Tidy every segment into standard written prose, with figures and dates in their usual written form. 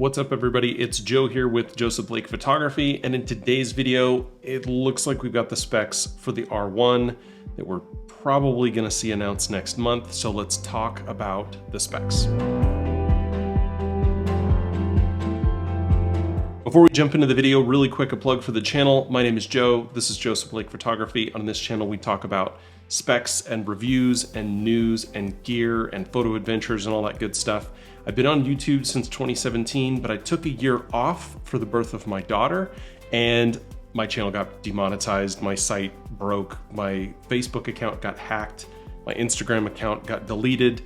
What's up everybody, it's Joe here with Joseph Blake Photography, and in today's video, it looks like we've got the specs for the R1 that we're probably gonna see announced next month, so let's talk about the specs. Before we jump into the video, really quick, a plug for the channel. My name is Joe, this is Joseph Blake Photography. On this channel, we talk about specs and reviews and news and gear and photo adventures and all that good stuff. I've been on YouTube since 2017, but I took a year off for the birth of my daughter and my channel got demonetized, my site broke, my Facebook account got hacked, my Instagram account got deleted,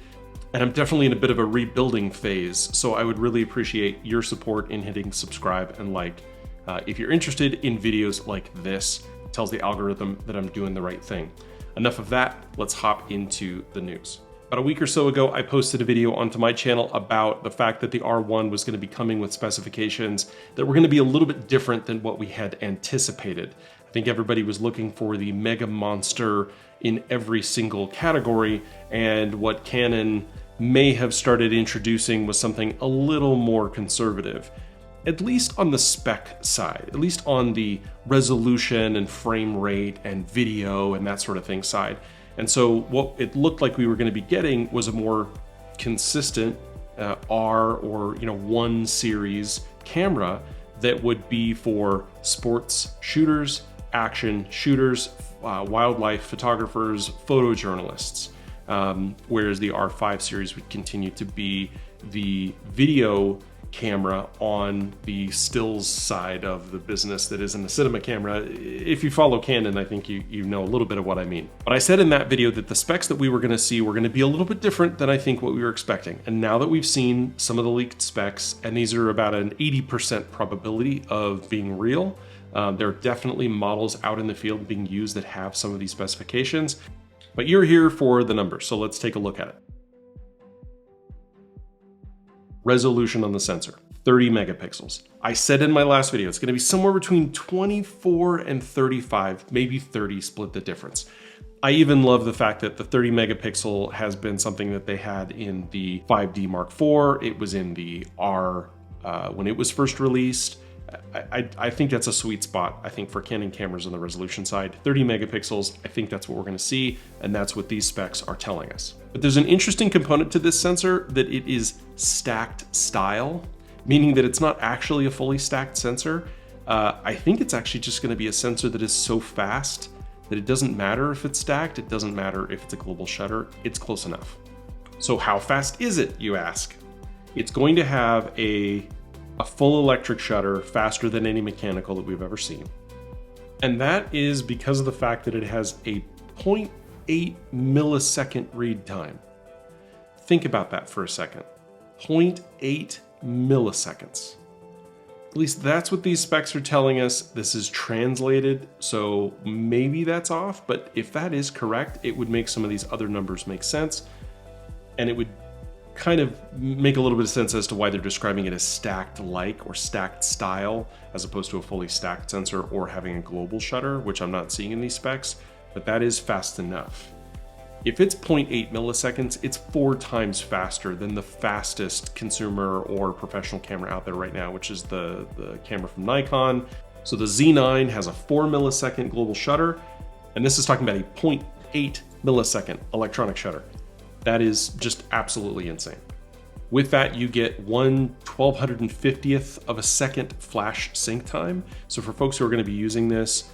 and I'm definitely in a bit of a rebuilding phase. So I would really appreciate your support in hitting subscribe and like. If you're interested in videos like this, it tells the algorithm that I'm doing the right thing. Enough of that, let's hop into the news. About a week or so ago, I posted a video onto my channel about the fact that the R1 was going to be coming with specifications that were going to be a little bit different than what we had anticipated. I think everybody was looking for the mega monster in every single category, and what Canon may have started introducing was something a little more conservative, at least on the spec side, at least on the resolution and frame rate and video and that sort of thing side. And so what it looked like we were going to be getting was a more consistent R or 1 series camera that would be for sports shooters, action shooters, wildlife photographers, photojournalists, whereas the R5 series would continue to be the video camera on the stills side of the business that isn't a cinema camera. If you follow Canon, I think you know a little bit of what I mean. But I said in that video that the specs that we were going to see were going to be a little bit different than I think what we were expecting. And now that we've seen some of the leaked specs, and these are about an 80% probability of being real, there are definitely models out in the field being used that have some of these specifications. But you're here for the numbers, so let's take a look at it. Resolution on the sensor, 30 megapixels. I said in my last video, it's gonna be somewhere between 24 and 35, maybe 30, split the difference. I even love the fact that the 30 megapixel has been something that they had in the 5D Mark IV. It was in the R when it was first released. I think that's a sweet spot, I think, for Canon cameras on the resolution side. 30 megapixels, I think that's what we're gonna see, and that's what these specs are telling us. But there's an interesting component to this sensor, that it is stacked style, meaning that it's not actually a fully stacked sensor. I think it's actually just gonna be a sensor that is so fast that it doesn't matter if it's stacked, it doesn't matter if it's a global shutter, it's close enough. So how fast is it, you ask? It's going to have a full electric shutter, faster than any mechanical that we've ever seen. And that is because of the fact that it has a 0.8 millisecond read time. Think about that for a second. 0.8 milliseconds. At least that's what these specs are telling us. This is translated, so maybe that's off, but if that is correct, it would make some of these other numbers make sense, and it would kind of make a little bit of sense as to why they're describing it as stacked like or stacked style as opposed to a fully stacked sensor or having a global shutter, which I'm not seeing in these specs, but that is fast enough. If it's 0.8 milliseconds, it's 4 times faster than the fastest consumer or professional camera out there right now, which is the camera from Nikon. So the Z9 has a 4 millisecond global shutter, and this is talking about a 0.8 millisecond electronic shutter. That is just absolutely insane. With that, you get 1/1250th of a second flash sync time. So for folks who are going to be using this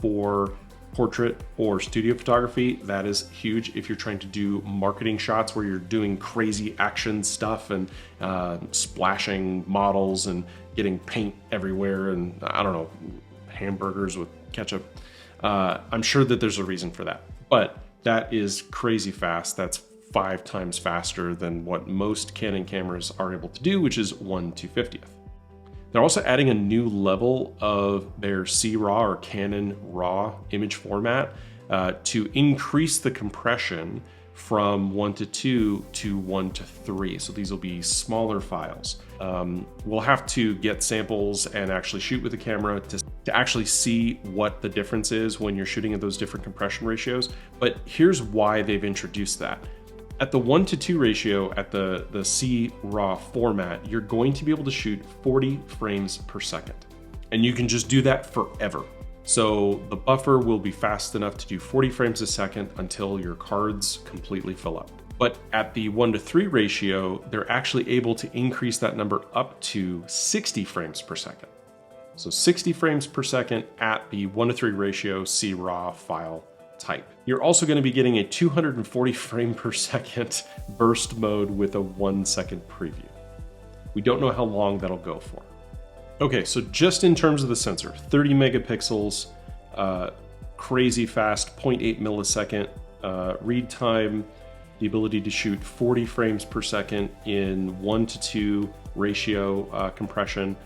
for portrait or studio photography, that is huge. If you're trying to do marketing shots where you're doing crazy action stuff and splashing models and getting paint everywhere and, I don't know, hamburgers with ketchup, I'm sure that there's a reason for that. But that is crazy fast. That's 5 times faster than what most Canon cameras are able to do, which is 1/250th. They're also adding a new level of their C-RAW or Canon RAW image format to increase the compression from 1:2 to 1:3. So these will be smaller files. We'll have to get samples and actually shoot with the camera to actually see what the difference is when you're shooting at those different compression ratios. But here's why they've introduced that. At the 1:2 ratio at the C RAW format, you're going to be able to shoot 40 frames per second. And you can just do that forever. So the buffer will be fast enough to do 40 frames a second until your cards completely fill up. But at the 1:3 ratio, they're actually able to increase that number up to 60 frames per second. So 60 frames per second at the 1:3 ratio C RAW file type. You're also going to be getting a 240 frame per second burst mode with a 1-second preview. We don't know how long that'll go for. Okay, so just in terms of the sensor, 30 megapixels, crazy fast, 0.8 millisecond read time, the ability to shoot 40 frames per second in 1:2 ratio compression,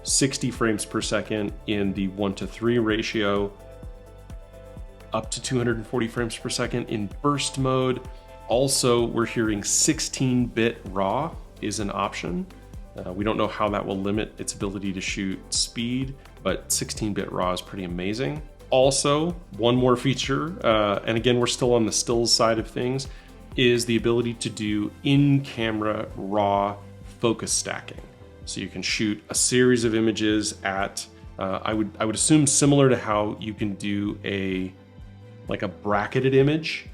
60 frames per second in the 1:3 ratio, up to 240 frames per second in burst mode. Also, we're hearing 16-bit RAW is an option. We don't know how that will limit its ability to shoot speed, but 16-bit RAW is pretty amazing. Also, one more feature, and again, we're still on the stills side of things, is the ability to do in-camera RAW focus stacking. So you can shoot a series of images at, I would assume similar to how you can do a bracketed image.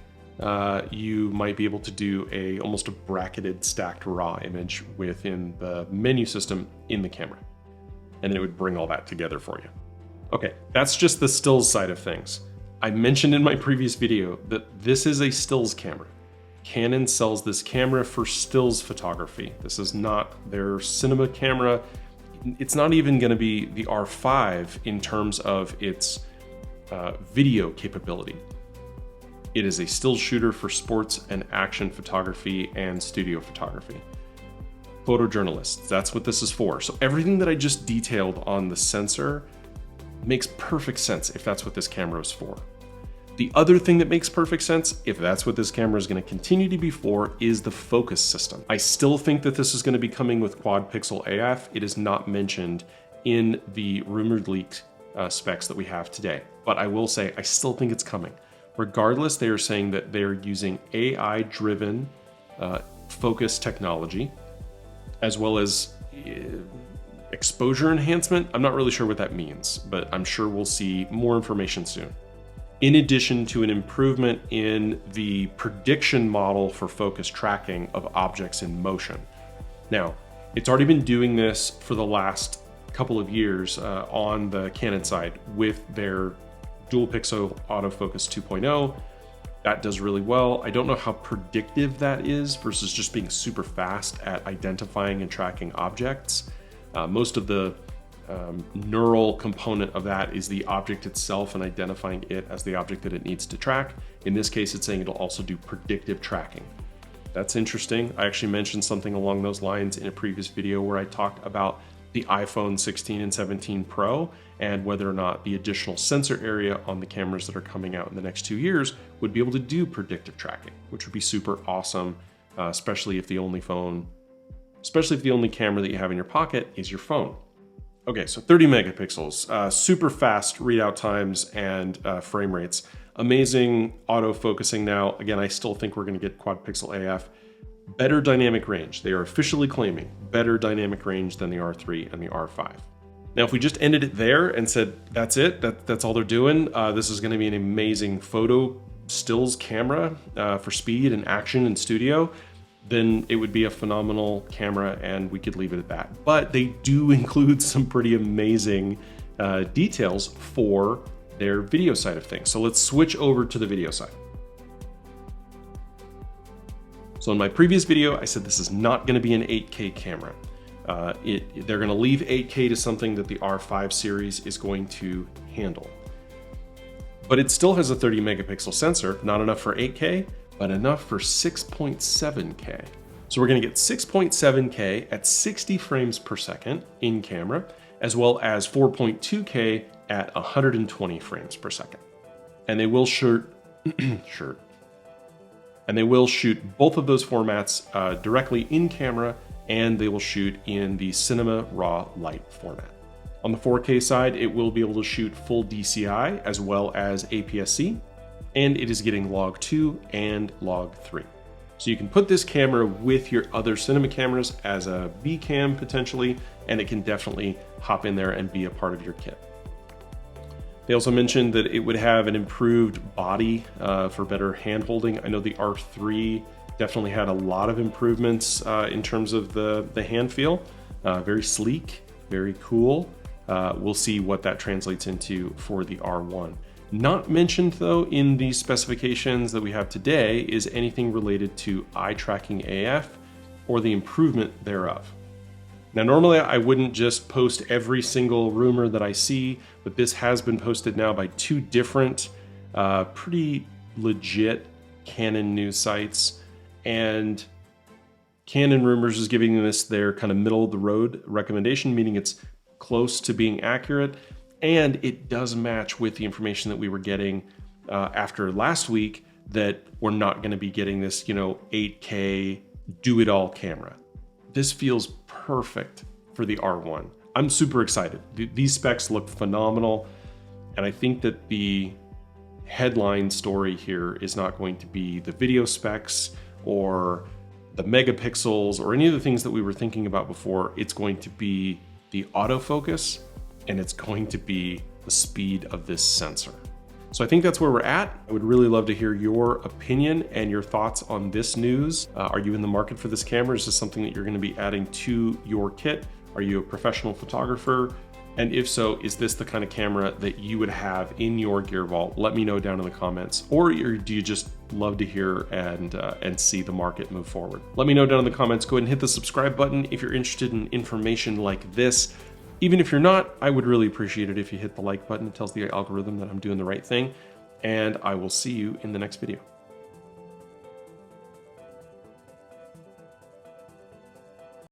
You might be able to do almost a bracketed stacked RAW image within the menu system in the camera. And then it would bring all that together for you. Okay, that's just the stills side of things. I mentioned in my previous video that this is a stills camera. Canon sells this camera for stills photography. This is not their cinema camera. It's not even gonna be the R5 in terms of its video capability. It is a still shooter for sports and action photography and studio photography. Photojournalists, that's what this is for. So everything that I just detailed on the sensor makes perfect sense if that's what this camera is for. The other thing that makes perfect sense, if that's what this camera is going to continue to be for, is the focus system. I still think that this is going to be coming with quad pixel AF. It is not mentioned in the rumored leaked specs that we have today. But I will say, I still think it's coming. Regardless, they are saying that they're using AI-driven focus technology, as well as exposure enhancement. I'm not really sure what that means, but I'm sure we'll see more information soon. In addition to an improvement in the prediction model for focus tracking of objects in motion. Now, it's already been doing this for the last couple of years on the Canon side with their dual pixel autofocus 2.0. That does really well. I don't know how predictive that is versus just being super fast at identifying and tracking objects. Most of the neural component of that is the object itself and identifying it as the object that it needs to track. In this case, it's saying it'll also do predictive tracking. That's interesting. I actually mentioned something along those lines in a previous video where I talked about the iPhone 16 and 17 Pro and whether or not the additional sensor area on the cameras that are coming out in the next 2 years would be able to do predictive tracking, which would be super awesome, especially if the only camera that you have in your pocket is your phone. Okay, so 30 megapixels, super fast readout times and frame rates. Amazing auto focusing now. Again, I still think we're gonna get quad pixel AF. Better dynamic range. They are officially claiming better dynamic range than the R3 and the R5. Now, if we just ended it there and said, that's it, that's all they're doing, this is gonna be an amazing photo stills camera for speed and action and studio, then it would be a phenomenal camera and we could leave it at that. But they do include some pretty amazing details for their video side of things. So let's switch over to the video side. So in my previous video, I said this is not going to be an 8K camera. They're going to leave 8K to something that the R5 series is going to handle. But it still has a 30 megapixel sensor, not enough for 8K, but enough for 6.7K. So we're going to get 6.7K at 60 frames per second in camera, as well as 4.2K at 120 frames per second. And they will shoot both of those formats directly in camera, and they will shoot in the Cinema Raw Lite format. On the 4K side, it will be able to shoot full DCI as well as APS-C, and it is getting log 2 and log 3. So you can put this camera with your other cinema cameras as a B cam potentially, and it can definitely hop in there and be a part of your kit. They also mentioned that it would have an improved body for better hand holding. I know the R3 definitely had a lot of improvements in terms of the hand feel. Very sleek, very cool. We'll see what that translates into for the R1. Not mentioned though in the specifications that we have today is anything related to eye tracking AF or the improvement thereof. Now normally I wouldn't just post every single rumor that I see, but this has been posted now by two different pretty legit Canon news sites, and Canon Rumors is giving this their kind of middle of the road recommendation, meaning it's close to being accurate. And it does match with the information that we were getting after last week, that we're not going to be getting this, 8K do-it-all camera. This feels perfect for the R1. I'm super excited. These specs look phenomenal. And I think that the headline story here is not going to be the video specs or the megapixels or any of the things that we were thinking about before. It's going to be the autofocus, and it's going to be the speed of this sensor. So I think that's where we're at. I would really love to hear your opinion and your thoughts on this news. Are you in the market for this camera? Is this something that you're going to be adding to your kit? Are you a professional photographer? And if so, is this the kind of camera that you would have in your gear vault? Let me know down in the comments. Or do you just love to hear and see the market move forward? Let me know down in the comments. Go ahead and hit the subscribe button if you're interested in information like this. Even if you're not, I would really appreciate it if you hit the like button. It tells the algorithm that I'm doing the right thing. And I will see you in the next video.